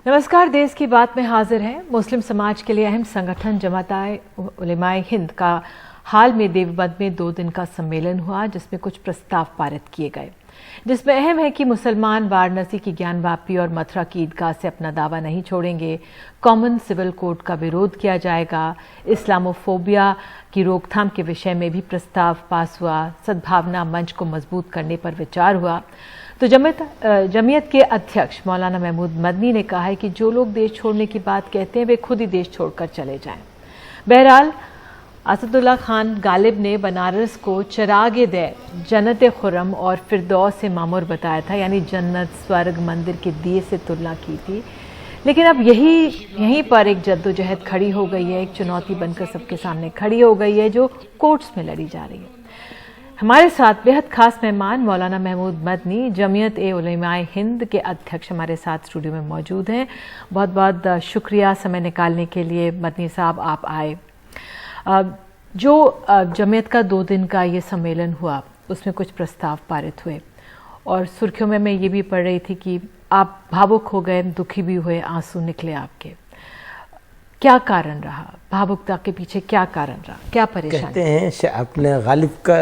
नमस्कार, देश की बात में हाजिर है। मुस्लिम समाज के लिए अहम संगठन जमात-ए-उलेमाए हिंद का हाल में देवबंद में 2 दिन का सम्मेलन हुआ, जिसमें कुछ प्रस्ताव पारित किए गए, जिसमें अहम है कि मुसलमान वाराणसी की ज्ञानवापी और मथुरा की ईदगाह से अपना दावा नहीं छोड़ेंगे, कॉमन सिविल कोड का विरोध किया जाएगा, इस्लामोफोबिया की रोकथाम के विषय में भी प्रस्ताव पास हुआ, सद्भावना मंच को मजबूत करने पर विचार हुआ। तो जमीयत के अध्यक्ष मौलाना महमूद मदनी ने कहा है कि जो लोग देश छोड़ने की बात कहते हैं वे खुद ही देश छोड़कर चले जाएं। बहरहाल असदुल्ला खान गालिब ने बनारस को चिरागे दे जन्नत खुर्रम और फिरदौस से मामूर बताया था, यानी जन्नत स्वर्ग मंदिर के दिए से तुलना की थी। लेकिन अब यहीं पर एक जद्दोजहद खड़ी हो गई है, एक चुनौती बनकर सबके सामने खड़ी हो गई है, जो कोर्ट्स में लड़ी जा रही है। हमारे साथ बेहद खास मेहमान मौलाना महमूद मदनी, जमीयत-ए-उलेमाए हिंद के अध्यक्ष, हमारे साथ स्टूडियो में मौजूद हैं। बहुत बहुत शुक्रिया समय निकालने के लिए मदनी साहब, आप आए। जो जमीयत का 2 दिन का ये सम्मेलन हुआ, उसमें कुछ प्रस्ताव पारित हुए और सुर्खियों में मैं ये भी पढ़ रही थी कि आप भावुक हो गए, दुखी भी हुए, आंसू निकले आपके। क्या कारण रहा? भावुकता के पीछे क्या कारण रहा? क्या परेशानी? कहते हैं, आपने गालिब का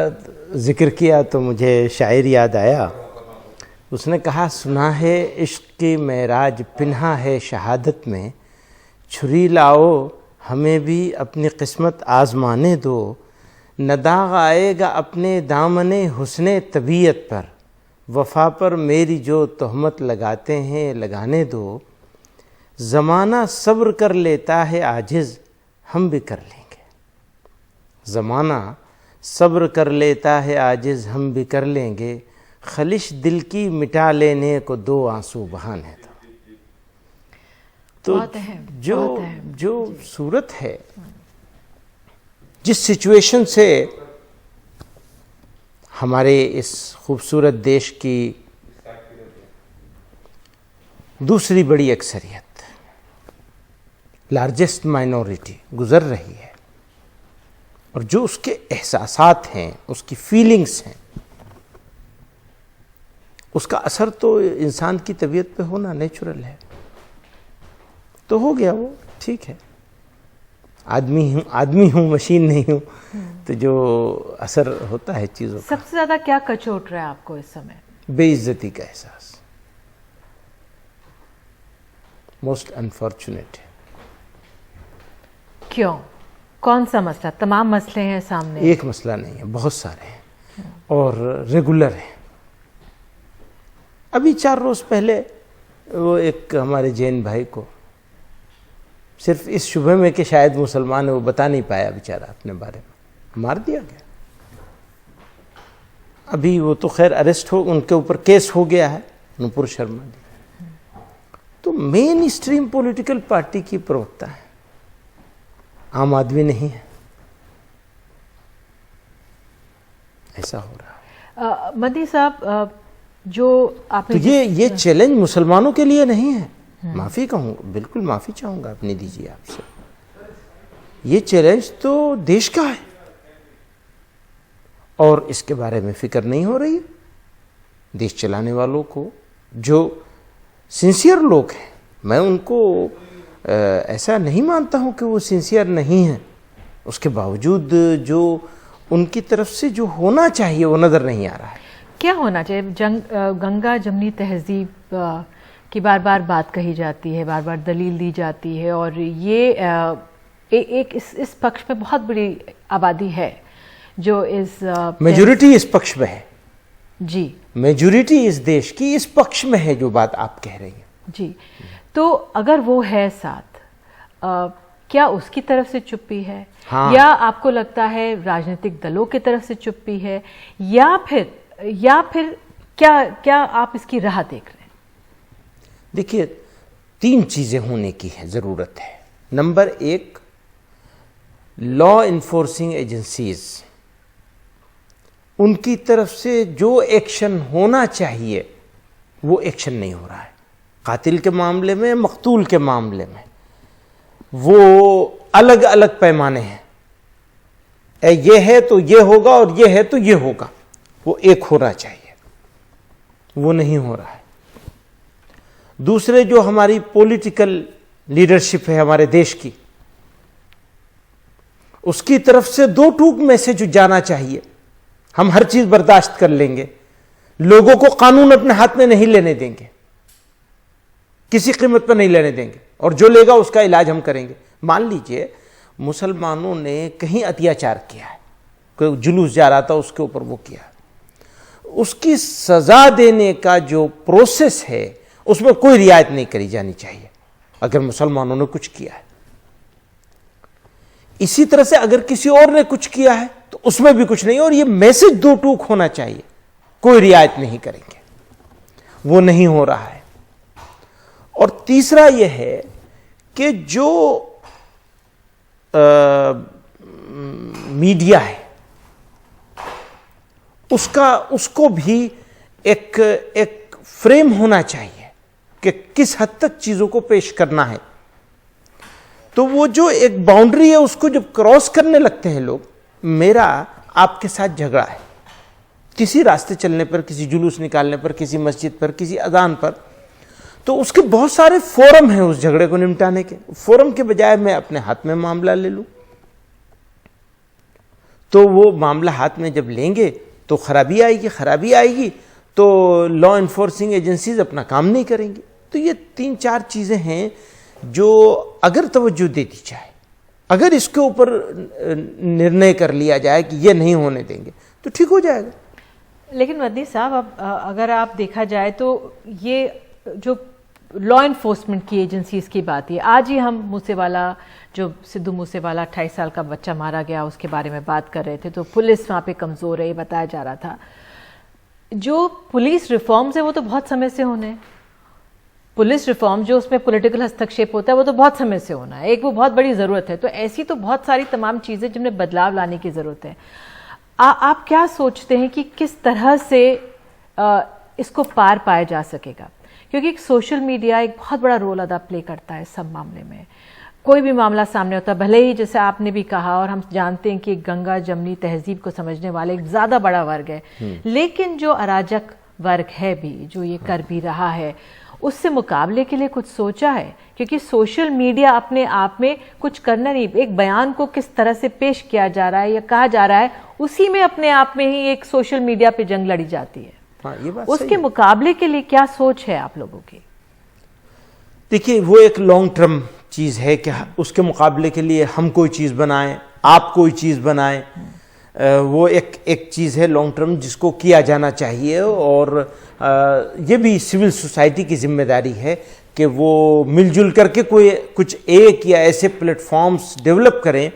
जिक्र किया तो मुझे शायर याद आया। उसने कहा, सुना है इश्क की मेराज पिन्हा है शहादत में, छुरी लाओ हमें भी अपनी किस्मत आजमाने दो, न दाग आएगा अपने दामने हुस्ने तबीयत पर, वफा पर मेरी जो तोहमत लगाते हैं लगाने दो, ज़माना सब्र कर लेता है आजिज़ हम भी कर लेंगे, ज़माना सब्र कर लेता है आजिज़ हम भी कर लेंगे, खलिश दिल की मिटा लेने को 2 आंसू बहाने दो। तो जो सूरत है, जिस सिचुएशन से हमारे इस खूबसूरत देश की दूसरी बड़ी अक्सरियत, लार्जेस्ट माइनॉरिटी गुजर रही है, और जो उसके एहसासात हैं, उसकी फीलिंग्स हैं, उसका असर तो इंसान की तबीयत पे होना नेचुरल है। तो हो गया वो, ठीक है, आदमी हूँ मशीन नहीं हूँ, तो जो असर होता है चीज़ों का। सबसे ज़्यादा क्या कचोट रहा है आपको इस समय? बेइज्जती का एहसास मोस्ट अनफॉर्चुनेट है। क्यों? कौन सा मसला? तमाम मसले हैं सामने। एक मसला नहीं है, बहुत सारे हैं और रेगुलर हैं। अभी 4 रोज पहले वो एक हमारे जैन भाई को, सिर्फ इस शुबे में कि शायद मुसलमान है, वो बता नहीं पाया बेचारा अपने बारे में, मार दिया गया। अभी वो तो खैर अरेस्ट हो, उनके ऊपर केस हो गया है, नुपुर शर्मा जी। तो मेन स्ट्रीम पॉलिटिकल पार्टी की प्रवक्ता है, आम आदमी नहीं है। ऐसा हो रहा है। मदनी साहब, जो आपने तो ये चैलेंज मुसलमानों के लिए नहीं है, माफ़ी कहूँगा, बिल्कुल माफ़ी चाहूँगा अपनी दीजिए आपसे। ये चैलेंज तो देश का है और इसके बारे में फिक्र नहीं हो रही है देश चलाने वालों को। जो सिंसियर लोग हैं, मैं उनको ऐसा नहीं मानता हूँ कि वो सिंसियर नहीं हैं, उसके बावजूद जो उनकी तरफ से जो होना चाहिए वो नज़र नहीं आ रहा है। क्या होना चाहिए? गंगा जमनी तहजीब की बार बार बात कही जाती है, बार बार दलील दी जाती है, और ये इस पक्ष में बहुत बड़ी आबादी है जो इस मेजॉरिटी इस पक्ष में है जी, मेजॉरिटी इस देश की इस पक्ष में है, जो बात आप कह रही हैं जी। तो अगर वो है साथ, क्या उसकी तरफ से चुप्पी है? हाँ। या आपको लगता है राजनीतिक दलों की तरफ से चुप्पी है, या फिर क्या आप इसकी राह देख रहे हैं? देखिए, 3 चीजें होने की है, जरूरत है। नंबर 1, लॉ इन्फोर्सिंग एजेंसीज, उनकी तरफ से जो एक्शन होना चाहिए वो एक्शन नहीं हो रहा है। कातिल के मामले में, मकतूल के मामले में वो अलग अलग पैमाने हैं, ये है तो ये होगा और ये है तो ये होगा, वो एक होना चाहिए, वो नहीं हो रहा है। दूसरे जो हमारी पॉलिटिकल लीडरशिप है हमारे देश की, उसकी तरफ से दो टूक मैसेज जाना चाहिए। हम हर चीज बर्दाश्त कर लेंगे, लोगों को कानून अपने हाथ में नहीं लेने देंगे, किसी कीमत पर नहीं लेने देंगे, और जो लेगा उसका इलाज हम करेंगे। मान लीजिए मुसलमानों ने कहीं अत्याचार किया है, कोई जुलूस जा रहा था उसके ऊपर वो किया, उसकी सजा देने का जो प्रोसेस है उसमें कोई रियायत नहीं करी जानी चाहिए अगर मुसलमानों ने कुछ किया है। इसी तरह से अगर किसी और ने कुछ किया है तो उसमें भी कुछ नहीं, और ये मैसेज दो टूक होना चाहिए, कोई रियायत नहीं करेंगे, वो नहीं हो रहा है। और तीसरा यह है कि जो मीडिया है उसको भी एक फ्रेम होना चाहिए कि किस हद तक चीजों को पेश करना है। तो वो जो एक बाउंड्री है उसको जब क्रॉस करने लगते हैं लोग, मेरा आपके साथ झगड़ा है किसी रास्ते चलने पर, किसी जुलूस निकालने पर, किसी मस्जिद पर, किसी अजान पर, तो उसके बहुत सारे फोरम हैं उस झगड़े को निपटाने के। फोरम के बजाय मैं अपने हाथ में मामला ले लूं, तो वो मामला हाथ में जब लेंगे तो खराबी आएगी तो लॉ इन्फोर्सिंग एजेंसीज अपना काम नहीं करेंगी। तो ये 3-4 चीजें हैं जो अगर तवज्जो दे दी जाए, अगर इसके ऊपर निर्णय कर लिया जाए कि ये नहीं होने देंगे तो ठीक हो जाएगा। लेकिन मदनी साहब, अब अगर आप देखा जाए तो ये जो लॉ इन्फोर्समेंट की एजेंसीज की बात है, आज ही हम मूसेवाला, जो सिद्धू मूसेवाला 28 साल का बच्चा मारा गया, उसके बारे में बात कर रहे थे, तो पुलिस वहाँ पे कमज़ोर है ये बताया जा रहा था। जो पुलिस रिफॉर्म्स है वो तो बहुत समय से होने हैं, पुलिस रिफॉर्म जो उसमें पॉलिटिकल हस्तक्षेप होता है वो तो बहुत समय से होना है, एक वो बहुत बड़ी ज़रूरत है। तो ऐसी तो बहुत सारी तमाम चीज़ें जिनमें बदलाव लाने की ज़रूरत है। आप क्या सोचते हैं कि किस तरह से इसको पार पाया जा सकेगा? क्योंकि सोशल मीडिया एक बहुत बड़ा रोल अदा प्ले करता है सब मामले में। कोई भी मामला सामने होता है, भले ही जैसे आपने भी कहा, और हम जानते हैं कि गंगा जमनी तहजीब को समझने वाले एक ज़्यादा बड़ा वर्ग है, लेकिन जो अराजक वर्ग है भी, जो ये कर भी रहा है, उससे मुकाबले के लिए कुछ सोचा है? क्योंकि सोशल मीडिया अपने आप में कुछ करना नहीं, एक बयान को किस तरह से पेश किया जा रहा है या कहा जा रहा है, उसी में अपने आप में ही एक सोशल मीडिया पे जंग लड़ी जाती है। हाँ, ये बात उसके मुकाबले के लिए क्या सोच है आप लोगों की? देखिए, वो एक लॉन्ग टर्म चीज़ है कि उसके मुकाबले के लिए हम कोई चीज़ बनाएं, आप कोई चीज़ बनाएं, वो एक चीज़ है लॉन्ग टर्म जिसको किया जाना चाहिए। और ये भी सिविल सोसाइटी की जिम्मेदारी है कि वो मिलजुल करके कोई कुछ एक या ऐसे प्लेटफॉर्म्स डेवलप करें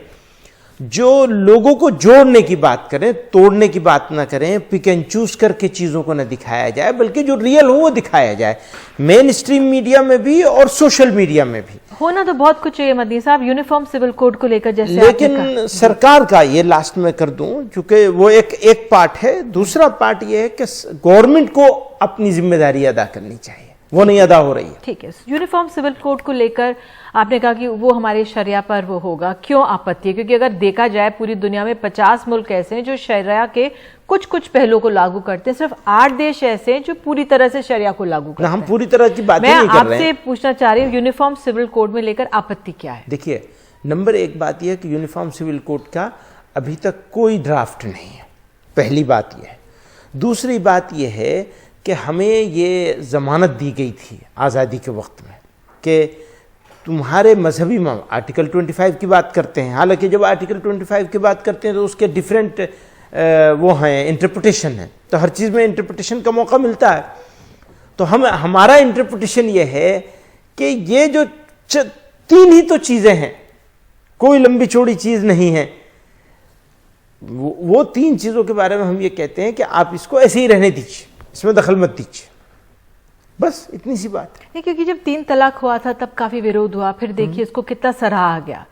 जो लोगों को जोड़ने की बात करें, तोड़ने की बात ना करें, पिक एंड चूज करके चीज़ों को ना दिखाया जाए, बल्कि जो रियल हो वो दिखाया जाए, मेन स्ट्रीम मीडिया में भी और सोशल मीडिया में भी। होना तो बहुत कुछ है मदनी साहब, यूनिफॉर्म सिविल कोड को लेकर जैसे, लेकिन सरकार का, ये लास्ट में कर दूं क्योंकि वो एक पार्ट है, दूसरा पार्ट ये है कि गवर्नमेंट को अपनी जिम्मेदारी अदा करनी चाहिए, वो नहीं अदा हो रही है। ठीक है, यूनिफॉर्म सिविल कोड को लेकर आपने कहा कि वो हमारे शरिया पर वो होगा, क्यों आपत्ति है? क्योंकि अगर देखा जाए पूरी दुनिया में 50 मुल्क ऐसे हैं जो शरिया के कुछ कुछ पहलुओं को लागू करते हैं, सिर्फ 8 देश ऐसे हैं जो पूरी तरह से शरिया को लागू करते हैं। हम पूरी तरह की बात नहीं कर रहे हैं। मैं आपसे पूछना चाह रही हूँ, यूनिफॉर्म सिविल कोड में लेकर आपत्ति क्या है? देखिए, नंबर 1 बात यह है कि यूनिफॉर्म सिविल कोड का अभी तक कोई ड्राफ्ट नहीं है, पहली बात यह है। दूसरी बात यह है कि हमें ये जमानत दी गई थी आज़ादी के वक्त में कि तुम्हारे मजहबी आर्टिकल 25 की बात करते हैं, हालांकि जब आर्टिकल 25 की बात करते हैं तो उसके डिफरेंट वो हैं, इंटरप्रिटेशन है, तो हर चीज़ में इंटरप्रिटेशन का मौका मिलता है। तो हमारा इंटरप्रिटेशन ये है कि ये जो 3 ही तो चीज़ें हैं, कोई लंबी चौड़ी चीज़ नहीं है, वो 3 चीज़ों के बारे में हम ये कहते हैं कि आप इसको ऐसे ही रहने दीजिए, इसमें दखल मत दीजिए, बस इतनी सी बात है। नहीं, क्योंकि जब 3 तलाक हुआ था तब काफी विरोध हुआ, फिर देखिए इसको कितना सराहा गया,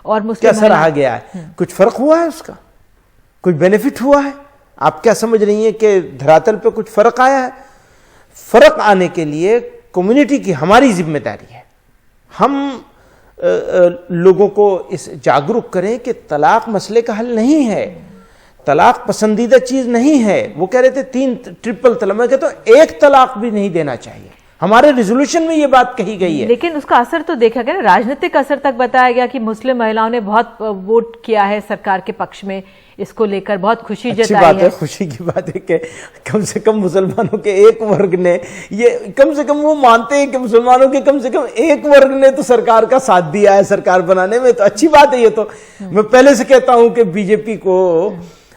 और क्या सराहा गया है? कुछ फर्क हुआ है उसका? कुछ बेनिफिट हुआ है? आप क्या समझ रही हैं कि धरातल पे कुछ फर्क आया है? फर्क आने के लिए कम्युनिटी की हमारी जिम्मेदारी है, हम लोगों को इस जागरूक करें कि तलाक मसले का हल नहीं है, तलाक पसंदीदा चीज नहीं है। वो कह रहे थे 3 ट्रिपल तलाक, मैं कहता हूं 1 तलाक भी नहीं देना चाहिए। हमारे रिजोल्यूशन में ये बात कही गई है। लेकिन उसका असर तो देखा गया ना, राजनीतिक असर तक बताया गया कि मुस्लिम महिलाओं ने बहुत वोट किया है सरकार के पक्ष में, इसको लेकर बहुत खुशी जताई है। खुशी की बात है कि कम से कम मुसलमानों के एक वर्ग ने, ये कम से कम वो मानते हैं कि मुसलमानों के कम से कम एक वर्ग ने तो सरकार का साथ दिया है सरकार बनाने में, तो अच्छी बात है ये तो। मैं पहले से कहता हूं कि बीजेपी को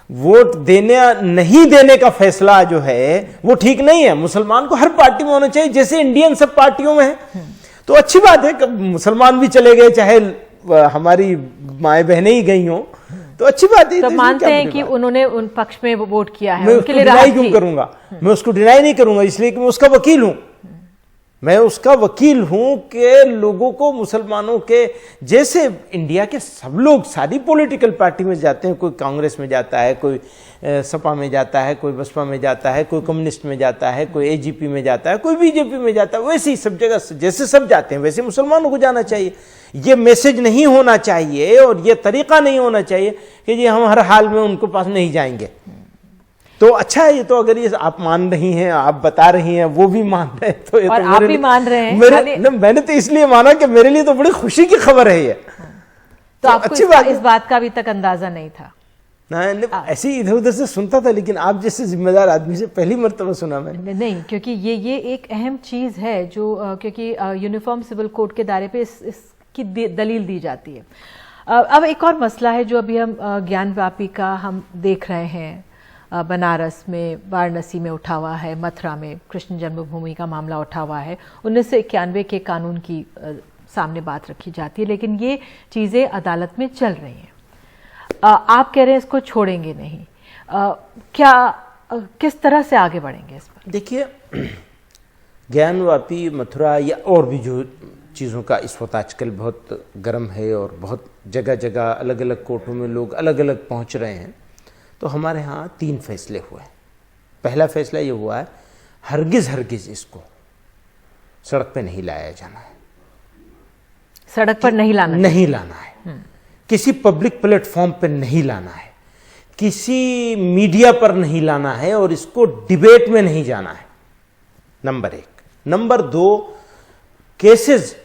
वोट देने नहीं देने का फैसला जो है वो ठीक नहीं है। मुसलमान को हर पार्टी में होना चाहिए, जैसे इंडियन सब पार्टियों में है। तो अच्छी बात है कि मुसलमान भी चले गए, चाहे हमारी माए बहनें ही गई हों, तो अच्छी बात है। तो मानते हैं कि उन्होंने उन पक्ष में वोट किया है, मैं उसको डिनाई क्यों करूंगा? मैं उसको डिनाई नहीं करूंगा, इसलिए कि मैं उसका वकील हूं। मैं उसका वकील हूं कि लोगों को, मुसलमानों के, जैसे इंडिया के सब लोग सारी पॉलिटिकल पार्टी में जाते हैं, कोई कांग्रेस में जाता है, कोई सपा में जाता है, कोई बसपा में जाता है, कोई कम्युनिस्ट में जाता है, कोई एजीपी में जाता है, कोई बीजेपी में जाता है, वैसे ही सब जगह जैसे सब जाते हैं वैसे मुसलमानों को जाना चाहिए। ये मैसेज नहीं होना चाहिए और ये तरीका नहीं होना चाहिए कि जी हम हर हाल में उनको पास नहीं जाएंगे। तो अच्छा है ये तो, अगर ये आप मान रही हैं, आप बता रही हैं, वो भी मान रहे हैं, तो ये और तो आप भी मान रहे हैं। मैंने तो इसलिए माना कि मेरे लिए तो बड़ी खुशी की खबर है ये। तो आपको इस बात का अभी तक अंदाजा नहीं था? ऐसे इधर उधर से सुनता था, लेकिन आप जैसे जिम्मेदार आदमी से पहली मर्तबा सुना मैंने। नहीं, क्योंकि ये एक अहम चीज है जो क्योंकि यूनिफॉर्म सिविल कोड के दायरे पे इसकी दलील दी जाती है। अब एक और मसला है जो अभी हम ज्ञानव्यापी का हम देख रहे हैं, बनारस में, वाराणसी में उठा हुआ है, मथुरा में कृष्ण जन्मभूमि का मामला उठा हुआ है। 1991 के कानून की सामने बात रखी जाती है, लेकिन ये चीज़ें अदालत में चल रही हैं। आप कह रहे हैं इसको छोड़ेंगे नहीं, किस तरह से आगे बढ़ेंगे इस पर? देखिए, ज्ञानवापी, मथुरा या और भी जो चीज़ों का इस वक्त आजकल बहुत गर्म है और बहुत जगह जगह अलग अलग कोर्टों में लोग अलग अलग पहुंच रहे हैं, तो हमारे यहाँ 3 फैसले हुए। पहला फैसला ये हुआ है, हरगिज़ इसको सड़क पे नहीं लाया जाना है। सड़क पर नहीं लाना है, किसी पब्लिक प्लेटफॉर्म पे नहीं लाना है, किसी मीडिया पर नहीं लाना है, और इसको डिबेट में नहीं जाना है, नंबर 1। नंबर 2, केसेस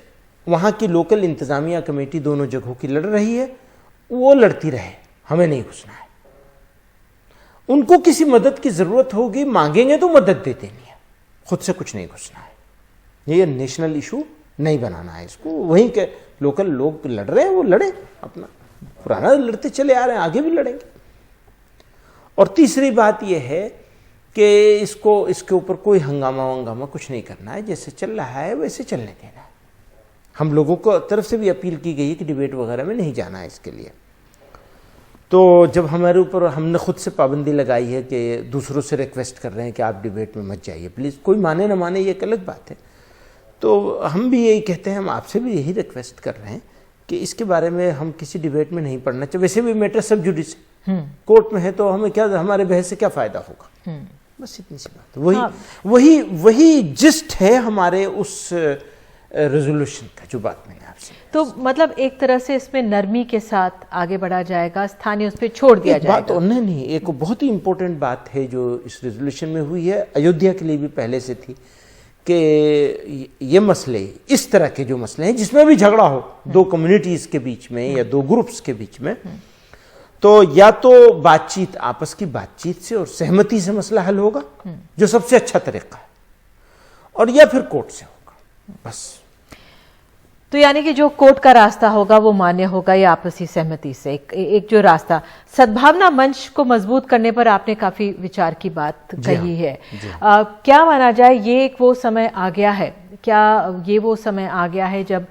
वहां की लोकल इंतजामिया कमेटी दोनों जगहों की लड़ रही है, वो लड़ती रहे, हमें नहीं घुसना है। उनको किसी मदद की जरूरत होगी, मांगेंगे तो मदद दे देनी है, खुद से कुछ नहीं घुसना है। ये नेशनल इशू नहीं बनाना है इसको। वहीं के लोकल लोग लड़ रहे हैं, वो लड़े, अपना पुराना लड़ते चले आ रहे हैं, आगे भी लड़ेंगे। और तीसरी बात यह है कि इसके ऊपर कोई हंगामा कुछ नहीं करना है, जैसे चल रहा है वैसे चलने देना है। हम लोगों को तरफ से भी अपील की गई है कि डिबेट वगैरह में नहीं जाना है इसके लिए। तो जब हमारे ऊपर हमने खुद से पाबंदी लगाई है कि दूसरों से रिक्वेस्ट कर रहे हैं कि आप डिबेट में मत जाइए प्लीज़, कोई माने ना माने ये एक अलग बात है, तो हम भी यही कहते हैं, हम आपसे भी यही रिक्वेस्ट कर रहे हैं कि इसके बारे में हम किसी डिबेट में नहीं पढ़ना चाहिए। वैसे भी मैटर सब जुडिस कोर्ट में है, तो हमें क्या, हमारे बहस से क्या फ़ायदा होगा, बस इतनी सी बात। वही जिस्ट है हमारे उस रेजोल्यूशन का जो बात मैंने आपसे। तो मतलब एक तरह से इसमें नरमी के साथ आगे बढ़ा जाएगा, स्थानीय उस पर छोड़ दिया जाएगा। बात नहीं, एक बहुत ही इंपॉर्टेंट बात है जो इस रेजोल्यूशन में हुई है, अयोध्या के लिए भी पहले से थी, कि ये मसले, इस तरह के जो मसले हैं जिसमें भी झगड़ा हो 2 कम्युनिटीज़ के बीच में या 2 ग्रुप्स के बीच में, तो या तो बातचीत, आपस की बातचीत से और सहमति से मसला हल होगा, जो सबसे अच्छा तरीका है, और या फिर कोर्ट से होगा, बस। तो यानी कि जो कोर्ट का रास्ता होगा वो मान्य होगा या आपसी सहमति से, एक जो रास्ता। सद्भावना मंच को मजबूत करने पर आपने काफी विचार की बात कही है। क्या माना जाए, ये एक वो समय आ गया है, क्या ये वो समय आ गया है जब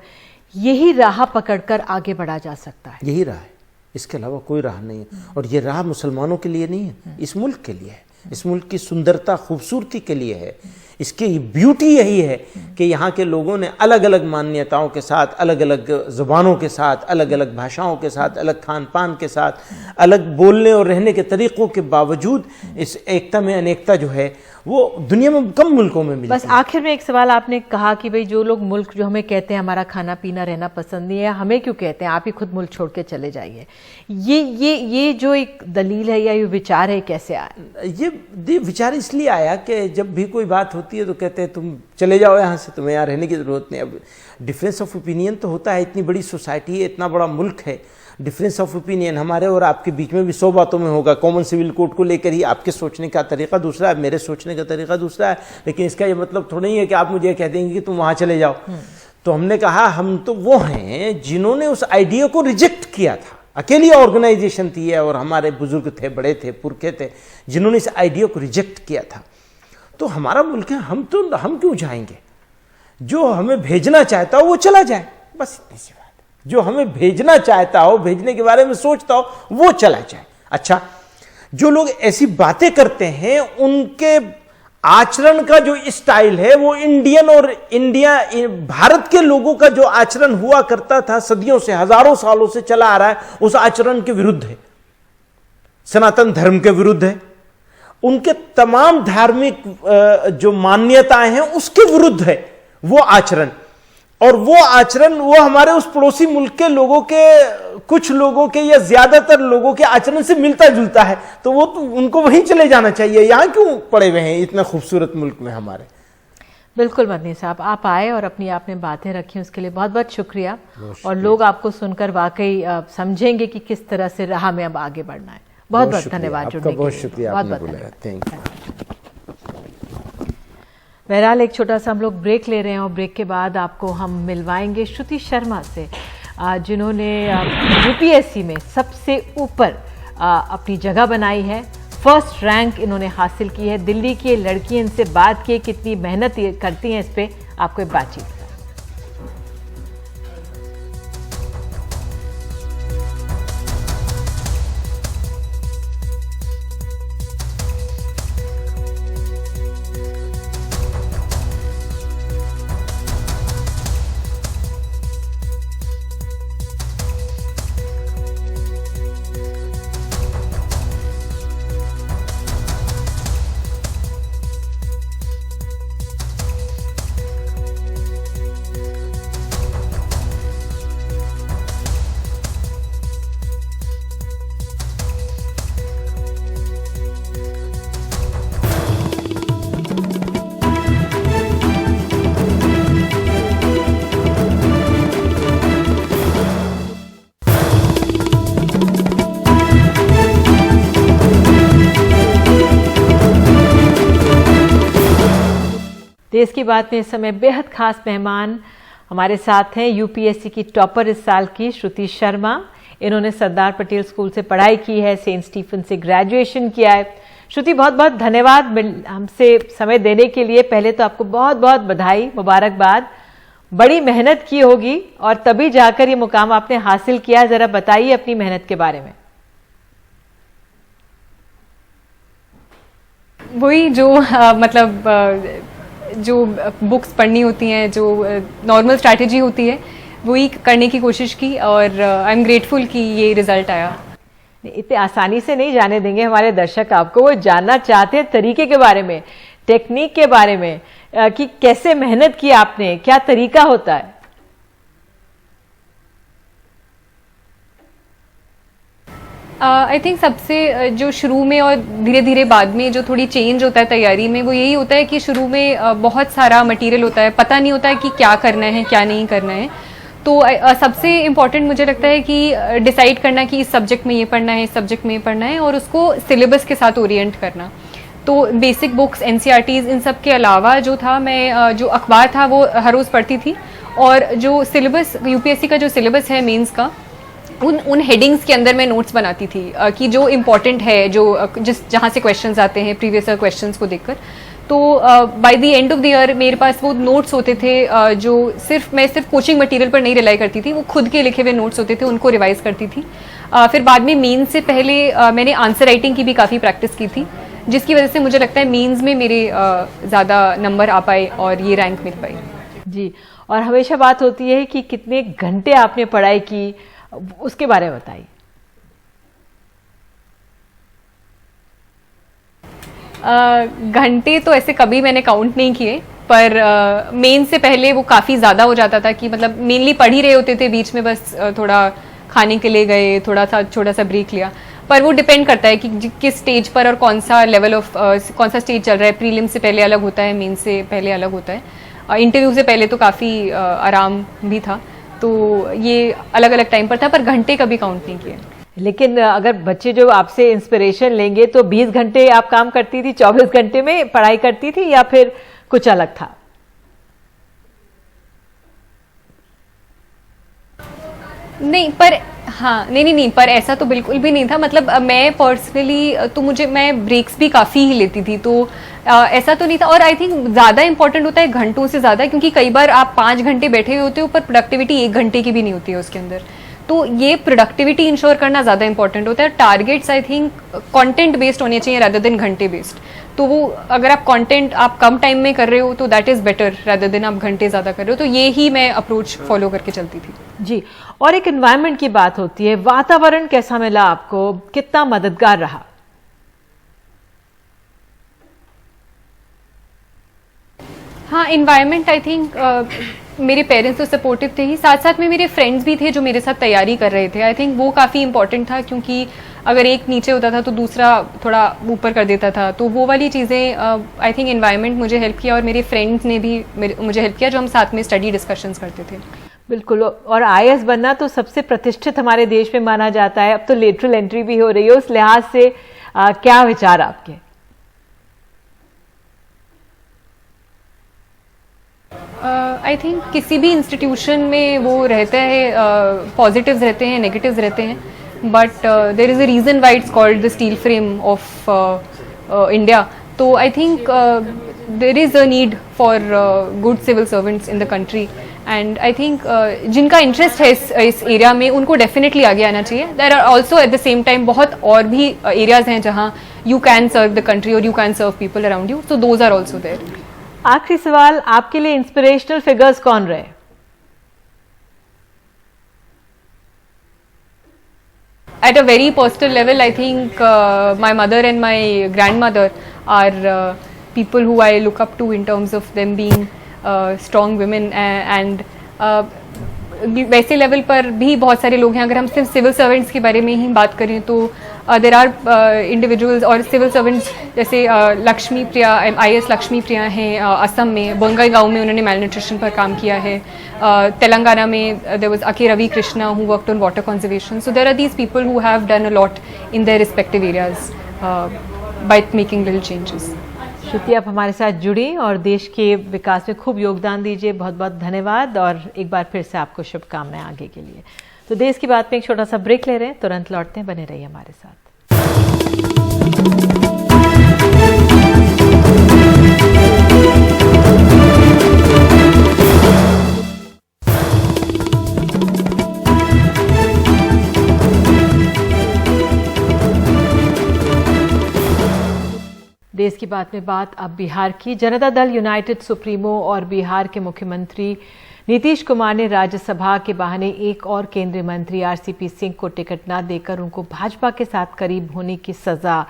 यही राह पकड़कर आगे बढ़ा जा सकता है? यही राह है, इसके अलावा कोई राह नहीं है। और ये राह मुसलमानों के लिए नहीं है, इस मुल्क के लिए है, इस मुल्क की सुंदरता, खूबसूरती के लिए है। इसकी ब्यूटी यही है कि यहाँ के लोगों ने अलग अलग मान्यताओं के साथ, अलग अलग ज़ुबानों के साथ, अलग अलग भाषाओं के साथ, अलग खान पान के साथ, अलग बोलने और रहने के तरीक़ों के बावजूद इस एकता में अनेकता जो है वो दुनिया में कम मुल्कों में मिलती है। बस आखिर में एक सवाल, आपने कहा कि भाई जो लोग मुल्क जो हमें कहते हैं हमारा खाना पीना रहना पसंद नहीं है, हमें क्यों कहते हैं, आप ही खुद मुल्क छोड़ के चले जाइए, ये जो एक दलील है या ये विचार है, कैसे आया? ये विचार इसलिए आया कि जब भी कोई बात होती होती है तो कहते हैं तुम चले जाओ यहाँ से, तुम्हें यहाँ रहने की ज़रूरत नहीं। अब डिफरेंस ऑफ ओपिनियन तो होता है, इतनी बड़ी सोसाइटी है, इतना बड़ा मुल्क है, डिफरेंस ऑफ ओपिनियन हमारे और आपके बीच में भी 100 बातों में होगा। कॉमन सिविल कोड को लेकर ही आपके सोचने का तरीका दूसरा है, मेरे सोचने का तरीका दूसरा है, लेकिन इसका ये मतलब थोड़ा नहीं है कि आप मुझे कह देंगे कि तुम वहाँ चले जाओ। तो हमने कहा हम तो वो हैं जिन्होंने उस आइडिया को रिजेक्ट किया था। अकेली ऑर्गेनाइजेशन थी है और हमारे बुजुर्ग थे, बड़े थे, पुरखे थे जिन्होंने इस आइडिया को रिजेक्ट किया था। तो हमारा मुल्क है, हम क्यों जाएंगे? जो हमें भेजना चाहता हो वो चला जाए, बस इतनी सी बात है। जो हमें भेजना चाहता हो, भेजने के बारे में सोचता हो, वो चला जाए। अच्छा, जो लोग ऐसी बातें करते हैं उनके आचरण का जो स्टाइल है वो इंडियन और भारत के लोगों का जो आचरण हुआ करता था सदियों से, हजारों सालों से चला आ रहा है, उस आचरण के विरुद्ध है, सनातन धर्म के विरुद्ध है, उनके तमाम धार्मिक जो मान्यताएं हैं उसके विरुद्ध है वो आचरण। और वो आचरण वो हमारे उस पड़ोसी मुल्क के लोगों के, कुछ लोगों के या ज्यादातर लोगों के आचरण से मिलता जुलता है, तो वो तो उनको वहीं चले जाना चाहिए। यहां क्यों पड़े हुए हैं इतना खूबसूरत मुल्क में हमारे? बिल्कुल मदनी साहब, आप आए और अपनी आपने बातें रखी, उसके लिए बहुत बहुत शुक्रिया। और लोग आपको सुनकर वाकई समझेंगे कि किस तरह से राह में अब आगे बढ़ना है। बहुत बहुत धन्यवाद जुड़ने के लिए। बहुत शुक्रिया, बहुत बहुत धन्यवाद। बहरहाल एक छोटा सा हम लोग ब्रेक ले रहे हैं और ब्रेक के बाद आपको हम मिलवाएंगे श्रुति शर्मा से, जिन्होंने यूपीएससी में सबसे ऊपर अपनी जगह बनाई है। फर्स्ट रैंक इन्होंने हासिल की है। दिल्ली की लड़की, इनसे बात की कितनी मेहनत करती हैं, इस पे आपको एक बातचीत। देश की बात में इस समय बेहद खास मेहमान हमारे साथ हैं। यूपीएससी की टॉपर इस साल की श्रुति शर्मा। इन्होंने सरदार पटेल स्कूल से पढ़ाई की है, सेंट स्टीफन से ग्रेजुएशन किया है। श्रुति, बहुत बहुत धन्यवाद हमसे समय देने के लिए। पहले तो आपको बहुत बहुत बधाई, मुबारकबाद। बड़ी मेहनत की होगी और तभी जाकर ये मुकाम आपने हासिल किया। जरा बताइए अपनी मेहनत के बारे में। वही जो जो बुक्स पढ़नी होती हैं, जो नॉर्मल स्ट्रैटेजी होती है, वही करने की कोशिश की और आई एम ग्रेटफुल कि ये रिजल्ट आया। इतने आसानी से नहीं जाने देंगे हमारे दर्शक आपको। वो जानना चाहते हैं तरीके के बारे में, टेक्निक के बारे में, कि कैसे मेहनत की आपने, क्या तरीका होता है। आई थिंक सबसे जो शुरू में और धीरे धीरे बाद में जो थोड़ी चेंज होता है तैयारी में, वो यही होता है कि शुरू में बहुत सारा मटेरियल होता है, पता नहीं होता है कि क्या करना है क्या नहीं करना है। तो सबसे इम्पॉर्टेंट मुझे लगता है कि डिसाइड करना कि इस सब्जेक्ट में ये पढ़ना है, इस सब्जेक्ट में ये पढ़ना है, और उसको सिलेबस के साथ ओरिएंट करना। तो बेसिक बुक्स, एनसीईआरटीज़, इन सब के अलावा जो था, मैं जो अखबार था वो हर रोज़ पढ़ती थी। और जो सिलेबस, यूपीएससी का जो सिलेबस है मेंस का, उन हेडिंग्स के अंदर मैं नोट्स बनाती थी कि जो इम्पॉर्टेंट है, जो जहाँ से क्वेश्चंस आते हैं प्रीवियस ईयर क्वेश्चंस को देखकर। तो by the end of the year मेरे पास वो नोट्स होते थे, जो मैं सिर्फ कोचिंग मटेरियल पर नहीं रिलाई करती थी, वो खुद के लिखे हुए नोट्स होते थे, उनको रिवाइज करती थी। फिर बाद में मेंस से पहले मैंने आंसर राइटिंग की भी काफ़ी प्रैक्टिस की थी, जिसकी वजह से मुझे लगता है मेंस में मेरे ज़्यादा नंबर आ पाए और ये रैंक मिल पाई। जी, और हमेशा बात होती है कि कितने घंटे आपने पढ़ाई की, उसके बारे में बताइए। घंटे तो ऐसे कभी मैंने काउंट नहीं किए, पर मेन से पहले वो काफ़ी ज़्यादा हो जाता था कि मतलब मेनली पढ़ ही रहे होते थे, बीच में बस थोड़ा खाने के लिए गए, थोड़ा सा छोटा सा ब्रेक लिया। पर वो डिपेंड करता है कि किस स्टेज पर और कौन सा लेवल ऑफ कौन सा स्टेज चल रहा है। प्रीलिम से पहले अलग होता है, मेन से पहले अलग होता है, इंटरव्यू से पहले तो काफ़ी आराम भी था। तो ये अलग अलग टाइम पर था, पर घंटे कभी काउंट नहीं किए। लेकिन अगर बच्चे जो आपसे इंस्पिरेशन लेंगे तो 20 घंटे आप काम करती थी, 24 घंटे में पढ़ाई करती थी या फिर कुछ अलग था? नहीं, पर हाँ, नहीं, पर ऐसा तो बिल्कुल भी नहीं था। मतलब मैं पर्सनली तो मैं ब्रेक्स भी काफ़ी ही लेती थी, तो ऐसा तो नहीं था। और आई थिंक ज़्यादा इंपॉर्टेंट होता है घंटों से ज़्यादा, क्योंकि कई बार आप 5 घंटे बैठे हुए होते हो पर प्रोडक्टिविटी 1 घंटे की भी नहीं होती है उसके अंदर। तो ये प्रोडक्टिविटी इंश्योर करना ज़्यादा इंपॉर्टेंट होता है। Targets I think content based होने चाहिए रादर देन घंटे बेस्ड। तो वो अगर आप कंटेंट आप कम टाइम में कर रहे हो तो that is better rather than आप घंटे ज़्यादा कर रहे हो। तो ये ही मैं अप्रोच फॉलो करके चलती थी जी। और एक एनवायरनमेंट की बात होती है, वातावरण कैसा मिला आपको, कितना मददगार रहा? हाँ, इन्वायरमेंट आई थिंक मेरे पेरेंट्स तो सपोर्टिव थे ही, साथ साथ में मेरे फ्रेंड्स भी थे जो मेरे साथ तैयारी कर रहे थे। आई थिंक वो काफ़ी इंपॉर्टेंट था, क्योंकि अगर एक नीचे होता था तो दूसरा थोड़ा ऊपर कर देता था। तो वो वाली चीज़ें आई थिंक इन्वायरमेंट मुझे हेल्प किया, और मेरे फ्रेंड्स ने भी मुझे हेल्प किया जो हम साथ में स्टडी डिस्कशंस करते थे। बिल्कुल। और IAS बनना तो सबसे प्रतिष्ठित हमारे देश में माना जाता है। अब तो लेटरल एंट्री भी हो रही है, उस लिहाज से क्या विचार आपके? आई थिंक किसी भी इंस्टीट्यूशन में वो रहता है, पॉजिटिव्स रहते हैं, नेगेटिव्स रहते हैं, but there is a reason why it's called the steel frame of India. तो I think there is a need for good civil servants in the country, and I think जिनका interest है इस area में उनको definitely आगे आना चाहिए। There are also at the same time बहुत और भी एरियाज हैं जहाँ you can serve the country और you can serve people around you, so those are also there. आखिरी सवाल, आपके लिए इंस्पिरेशनल फिगर्स कौन रहे? At a very personal level, I think my mother and my grandmother are people who I look up to in terms of them being strong women, and वैसे level पर भी बहुत सारे लोग हैं। अगर हम सिर्फ सिविल सर्वेंट्स के बारे में ही बात करें तो देर आर इंडिविजुअल्स और सिविल सर्वेंट्स जैसे लक्ष्मी प्रिया, IAS लक्ष्मी प्रिया हैं असम में, बोंगाईगांव में उन्होंने मैल न्यूट्रिशन पर काम किया है। तेलंगाना में there was a Ravi Krishna who worked on water conservation. So there are these people who have done a lot in their respective areas by making little changes. Shruti, आप हमारे साथ जुड़ी और देश के विकास में खूब योगदान दीजिए। बहुत बहुत धन्यवाद, और एक बार फिर से आपको शुभकामनाएं आगे के लिए। तो देश की बात में एक छोटा सा ब्रेक ले रहे हैं, तुरंत लौटते हैं, बने रहिए हमारे साथ। देश की बात में बात अब बिहार की। जनता दल यूनाइटेड सुप्रीमो और बिहार के मुख्यमंत्री नीतीश कुमार ने राज्यसभा के बहाने एक और केंद्रीय मंत्री RCP सिंह को टिकट न देकर उनको भाजपा के साथ करीब होने की सजा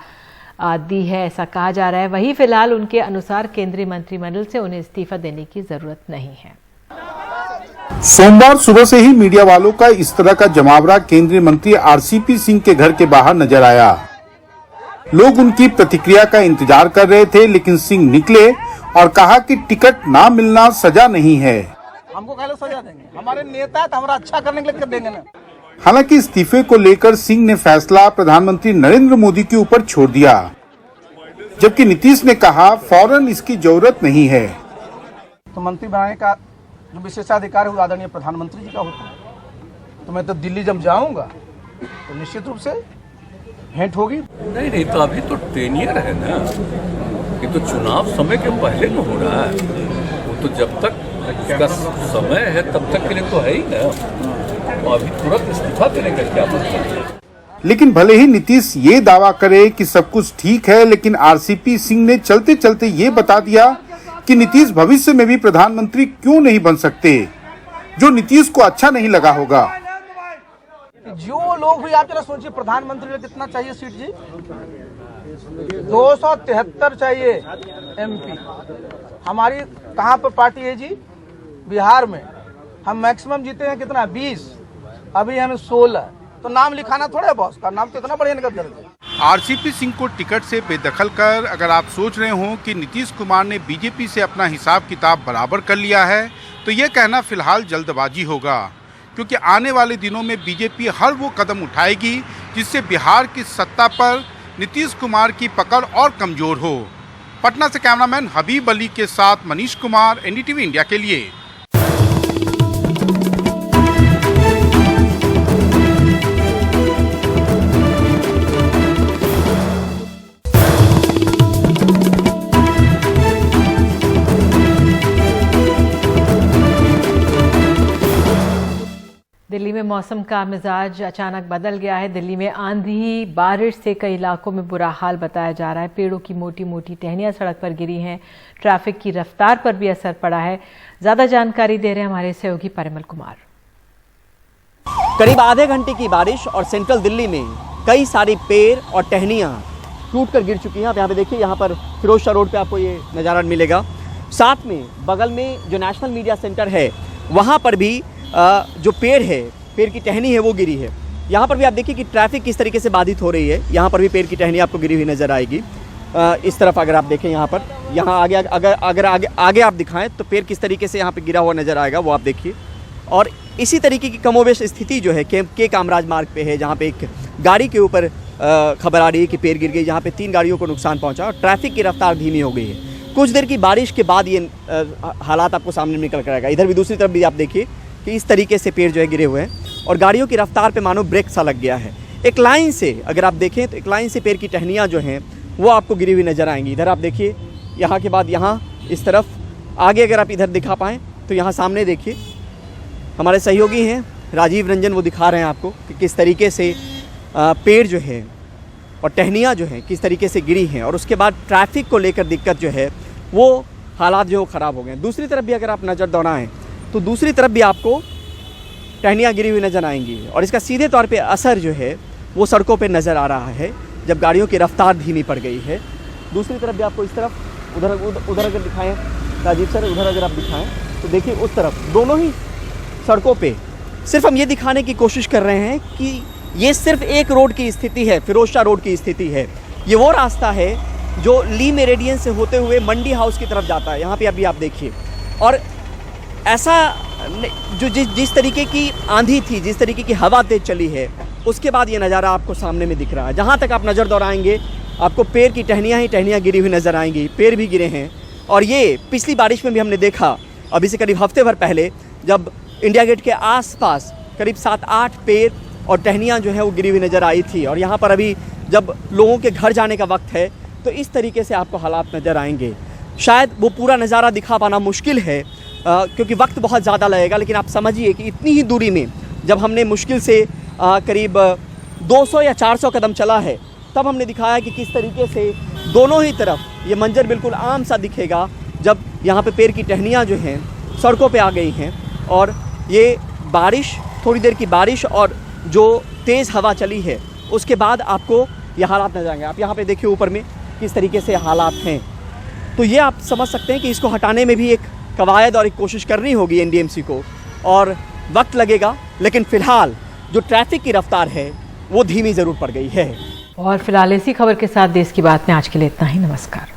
दी है, ऐसा कहा जा रहा है। वहीं फिलहाल उनके अनुसार केंद्रीय मंत्रिमंडल से उन्हें इस्तीफा देने की जरूरत नहीं है। सोमवार सुबह से ही मीडिया वालों का इस तरह का जमावड़ा केंद्रीय मंत्री RCP सिंह के घर के बाहर नजर आया। लोग उनकी प्रतिक्रिया का इंतजार कर रहे थे, लेकिन सिंह निकले और कहा कि टिकट ना मिलना सजा नहीं है। हमको खाली सजा देंगे, हमारे नेता है तो हमारा अच्छा करने के लिए कर देंगे ना। हालांकि इस्तीफे को लेकर सिंह ने फैसला प्रधानमंत्री नरेंद्र मोदी के ऊपर छोड़ दिया, जबकि नीतीश ने कहा फौरन इसकी जरूरत नहीं है। तो मंत्री बनाने का जो विशेषाधिकार है वो आदरणीय प्रधानमंत्री जी का होता है। तो मैं तो दिल्ली जब जाऊंगा तो निश्चित रूप से भेंट होगी। नहीं, तो अभी तो टेनियर है ना, ये तो चुनाव समय के पहले में हो रहा है। वो तो जब तक इसका समय है तब तक के लिए तो है ही ना, तो अभी तुरंत इस्तीफा देने का क्या मतलब है? लेकिन भले ही नीतीश ये दावा करे कि सब कुछ ठीक है, लेकिन RCP सिंह ने चलते चलते ये बता दिया कि नीतीश भविष्य में भी प्रधानमंत्री क्यों नहीं बन सकते, जो नीतीश को अच्छा नहीं लगा होगा। जो लोग भी आप जरा सोचिए, प्रधानमंत्री को कितना चाहिए सीट जी? 273 चाहिए MP। हमारी कहाँ पर पार्टी है जी? बिहार में। हम मैक्सिमम जीते हैं कितना? 20। अभी हमें 16। तो नाम लिखाना थोड़ा है बॉस का, नाम तो इतना बढ़िया निकल है। आरसीपी सिंह को टिकट से बेदखल कर अगर आप सोच रहे हो कि नीतीश कुमार ने बीजेपी से अपना हिसाब किताब बराबर कर लिया है, तो ये कहना फिलहाल जल्दबाजी होगा, क्योंकि आने वाले दिनों में बीजेपी हर वो कदम उठाएगी जिससे बिहार की सत्ता पर नीतीश कुमार की पकड़ और कमजोर हो। पटना से कैमरामैन हबीब अली के साथ मनीष कुमार, एनडीटीवी इंडिया के लिए। दिल्ली में मौसम का मिजाज अचानक बदल गया है। दिल्ली में आंधी बारिश से कई इलाकों में बुरा हाल बताया जा रहा है। पेड़ों की मोटी मोटी टहनियां सड़क पर गिरी हैं। ट्रैफिक की रफ्तार पर भी असर पड़ा है। ज्यादा जानकारी दे रहे हैं हमारे सहयोगी परिमल कुमार। करीब आधे घंटे की बारिश और सेंट्रल दिल्ली में कई सारी पेड़ और टहनियां टूटकर गिर चुकी हैं। आप यहाँ पे देखिए, यहाँ पर फिरोज शाह रोड पे आपको ये नज़ारा मिलेगा। साथ में बगल में जो नेशनल मीडिया सेंटर है वहाँ पर भी जो पेड़ है, पेड़ की टहनी है वो गिरी है। यहाँ पर भी आप देखिए कि ट्रैफिक किस तरीके से बाधित हो रही है। यहाँ पर भी पेड़ की टहनी आपको गिरी हुई नज़र आएगी। इस तरफ अगर आप देखें, यहाँ पर, यहाँ आगे अगर आगे आप दिखाएं तो पेड़ किस तरीके से यहाँ पे गिरा हुआ नज़र आएगा, वो आप देखिए। और इसी तरीके की कमोबेश स्थिति जो है के कामराज मार्ग पे है, जहाँ पे एक गाड़ी के ऊपर खबर आ रही है कि पेड़ गिर गई, जहाँ पे 3 गाड़ियों को नुकसान पहुँचा और ट्रैफिक की रफ्तार धीमी हो गई है। कुछ देर की बारिश के बाद ये हालात आपको सामने निकल कर आएगा। इधर भी दूसरी तरफ भी आप देखिए कि इस तरीके से पेड़ जो है गिरे हुए हैं और गाड़ियों की रफ्तार पे मानो ब्रेक सा लग गया है। एक लाइन से अगर आप देखें तो एक लाइन से पेड़ की टहनियाँ जो हैं वो आपको गिरी हुई नज़र आएंगी। इधर आप देखिए, यहाँ के बाद यहाँ इस तरफ आगे अगर आप इधर दिखा पाएँ तो यहाँ सामने देखिए हमारे सहयोगी हैं राजीव रंजन, वो दिखा रहे हैं आपको कि किस तरीके से पेड़ जो है और टहनियाँ जो हैं किस तरीके से गिरी हैं। और उसके बाद ट्रैफिक को लेकर दिक्कत जो है वो हालात जो ख़राब हो गए हैं। दूसरी तरफ भी अगर आप नज़र दौड़ाएँ तो दूसरी तरफ भी आपको टहनियाँ गिरी हुई नज़र आएंगी और इसका सीधे तौर पे असर जो है वो सड़कों पे नज़र आ रहा है जब गाड़ियों की रफ्तार धीमी पड़ गई है। दूसरी तरफ भी आपको इस तरफ उधर अगर दिखाएं राजीव सर, उधर अगर आप दिखाएं तो देखिए उस तरफ दोनों ही सड़कों पे सिर्फ हम ये दिखाने की कोशिश कर रहे हैं कि ये सिर्फ एक रोड की स्थिति है, फिरोज शाह रोड की स्थिति है। ये वो रास्ता है जो ली मेरेडियन से होते हुए मंडी हाउस की तरफ जाता है। यहाँ पे अभी आप देखिए, और ऐसा जो जिस तरीके की आंधी थी, जिस तरीके की हवा तेज चली है, उसके बाद ये नज़ारा आपको सामने में दिख रहा है। जहाँ तक आप नज़र दौड़ाएंगे आपको पेड़ की टहनियाँ ही टहनियाँ गिरी हुई नज़र आएंगी। पेड़ भी गिरे हैं और ये पिछली बारिश में भी हमने देखा, अभी से करीब हफ्ते भर पहले, जब इंडिया गेट के आसपास करीब 7-8 पेड़ और टहनियाँ जो है वो गिरी हुई नज़र आई थी। और यहाँ पर अभी जब लोगों के घर जाने का वक्त है तो इस तरीके से आपको हालात नज़र आएंगे। शायद वो पूरा नज़ारा दिखा पाना मुश्किल है क्योंकि वक्त बहुत ज़्यादा लगेगा, लेकिन आप समझिए कि इतनी ही दूरी में जब हमने मुश्किल से करीब 200 या 400 कदम चला है, तब हमने दिखाया कि किस तरीके से दोनों ही तरफ ये मंजर बिल्कुल आम सा दिखेगा जब यहाँ पे पेड़ की टहनियाँ जो हैं सड़कों पे आ गई हैं। और ये बारिश, थोड़ी देर की बारिश और जो तेज़ हवा चली है उसके बाद आपको ये हालात नजर आएंगे। आप यहाँ पे देखिए ऊपर में किस तरीके से हालात हैं, तो ये आप समझ सकते हैं कि इसको हटाने में भी एक कवायद और एक कोशिश करनी होगी एनडीएमसी को, और वक्त लगेगा। लेकिन फ़िलहाल जो ट्रैफिक की रफ्तार है वो धीमी ज़रूर पड़ गई है। और फिलहाल इसी खबर के साथ देश की बात में आज के लिए इतना ही। नमस्कार।